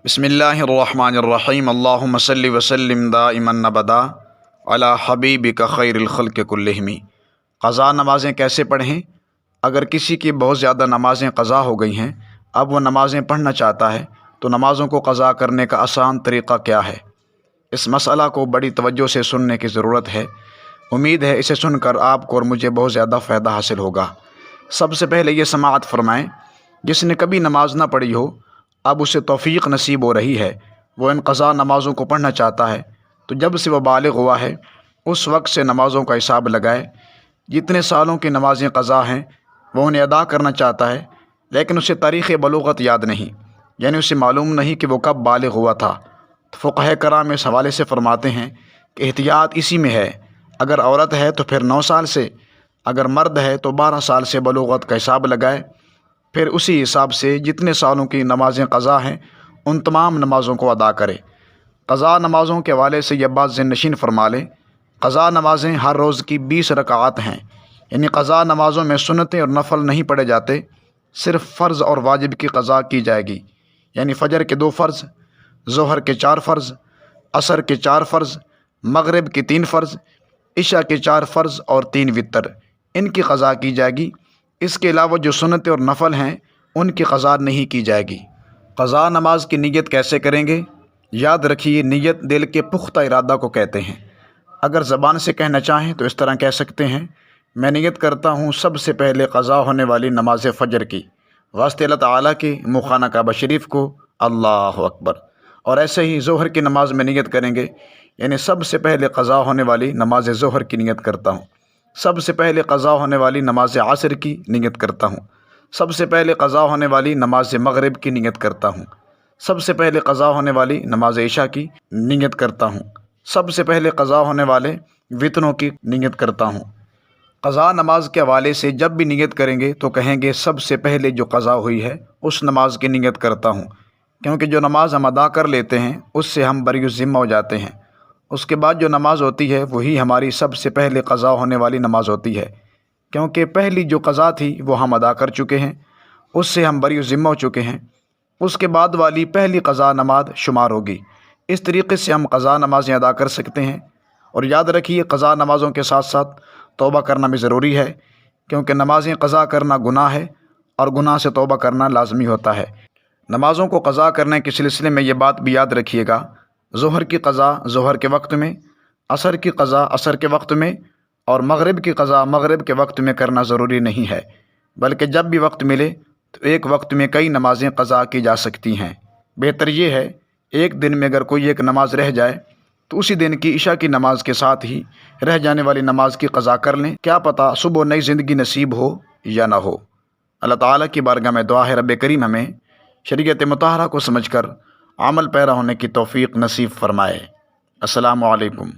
بسم اللہ الرحمن الرحیم اللہم صلی وسلم دائما ابدا علی حبیبک خیر الخلق کلہم۔ قضا نمازیں کیسے پڑھیں؟ اگر کسی کی بہت زیادہ نمازیں قضا ہو گئی ہیں، اب وہ نمازیں پڑھنا چاہتا ہے تو نمازوں کو قضا کرنے کا آسان طریقہ کیا ہے؟ اس مسئلہ کو بڑی توجہ سے سننے کی ضرورت ہے۔ امید ہے اسے سن کر آپ کو اور مجھے بہت زیادہ فائدہ حاصل ہوگا۔ سب سے پہلے یہ سماعت فرمائیں، جس نے کبھی نماز نہ پڑھی ہو، اب اسے توفیق نصیب ہو رہی ہے، وہ ان قضا نمازوں کو پڑھنا چاہتا ہے تو جب سے وہ بالغ ہوا ہے اس وقت سے نمازوں کا حساب لگائے۔ جتنے سالوں کی نمازیں قضا ہیں وہ انہیں ادا کرنا چاہتا ہے، لیکن اسے تاریخ بلوغت یاد نہیں، یعنی اسے معلوم نہیں کہ وہ کب بالغ ہوا تھا۔ فقہائے کرام اس حوالے سے فرماتے ہیں کہ احتیاط اسی میں ہے، اگر عورت ہے تو پھر 9 سال سے، اگر مرد ہے تو 12 سال سے بلوغت کا حساب لگائے، پھر اسی حساب سے جتنے سالوں کی نمازیں قضا ہیں ان تمام نمازوں کو ادا کرے۔ قضا نمازوں کے حوالے سے یہ بات ذہن نشین فرما لیں، قضا نمازیں ہر روز کی 20 رکعات ہیں، یعنی قضا نمازوں میں سنتیں اور نفل نہیں پڑھے جاتے، صرف فرض اور واجب کی قضا کی جائے گی، یعنی فجر کے 2 فرض، ظہر کے 4 فرض، عصر کے 4 فرض، مغرب کے 3 فرض، عشاء کے 4 فرض اور 3 وتر، ان کی قضا کی جائے گی۔ اس کے علاوہ جو سنتیں اور نفل ہیں ان کی قضا نہیں کی جائے گی۔ قضا نماز کی نیت کیسے کریں گے؟ یاد رکھیے، نیت دل کے پختہ ارادہ کو کہتے ہیں۔ اگر زبان سے کہنا چاہیں تو اس طرح کہہ سکتے ہیں، میں نیت کرتا ہوں سب سے پہلے قضا ہونے والی نماز فجر کی، واسطے اللہ تعالیٰ کے، مخانہ کعبہ شریف کو، اللہ اکبر۔ اور ایسے ہی ظہر کی نماز میں نیت کریں گے، یعنی سب سے پہلے قضا ہونے والی نماز ظہر کی نیت کرتا ہوں، سب سے پہلے قضا ہونے والی نماز عصر کی نیت کرتا ہوں، سب سے پہلے قضا ہونے والی نماز مغرب کی نیت کرتا ہوں، سب سے پہلے قضا ہونے والی نماز عشاء کی نیت کرتا ہوں، سب سے پہلے قضا ہونے والے وتروں کی نیت کرتا ہوں۔ قضا نماز کے حوالے سے جب بھی نیت کریں گے تو کہیں گے سب سے پہلے جو قضا ہوئی ہے اس نماز کی نیت کرتا ہوں، کیونکہ جو نماز ہم ادا کر لیتے ہیں اس سے ہم بری الذمہ ہو جاتے ہیں۔ اس کے بعد جو نماز ہوتی ہے وہی ہماری سب سے پہلے قضا ہونے والی نماز ہوتی ہے، کیونکہ پہلی جو قضا تھی وہ ہم ادا کر چکے ہیں، اس سے ہم بری الذمہ ہو چکے ہیں، اس کے بعد والی پہلی قضا نماز شمار ہوگی۔ اس طریقے سے ہم قضا نمازیں ادا کر سکتے ہیں۔ اور یاد رکھیے، قضا نمازوں کے ساتھ ساتھ توبہ کرنا بھی ضروری ہے، کیونکہ نمازیں قضا کرنا گناہ ہے اور گناہ سے توبہ کرنا لازمی ہوتا ہے۔ نمازوں کو قضا کرنے کے سلسلے میں یہ بات بھی یاد رکھیے گا، ظہر کی قضا ظہر کے وقت میں، عصر کی قضا عصر کے وقت میں اور مغرب کی قضا مغرب کے وقت میں کرنا ضروری نہیں ہے، بلکہ جب بھی وقت ملے تو ایک وقت میں کئی نمازیں قضا کی جا سکتی ہیں۔ بہتر یہ ہے ایک دن میں اگر کوئی ایک نماز رہ جائے تو اسی دن کی عشاء کی نماز کے ساتھ ہی رہ جانے والی نماز کی قضا کر لیں، کیا پتہ صبح نئی زندگی نصیب ہو یا نہ ہو۔ اللہ تعالیٰ کی بارگاہ میں دعا ہے رب کریم ہمیں شریعت مطہرہ کو سمجھ کر عمل پیرا ہونے کی توفیق نصیب فرمائے۔ السلام علیکم۔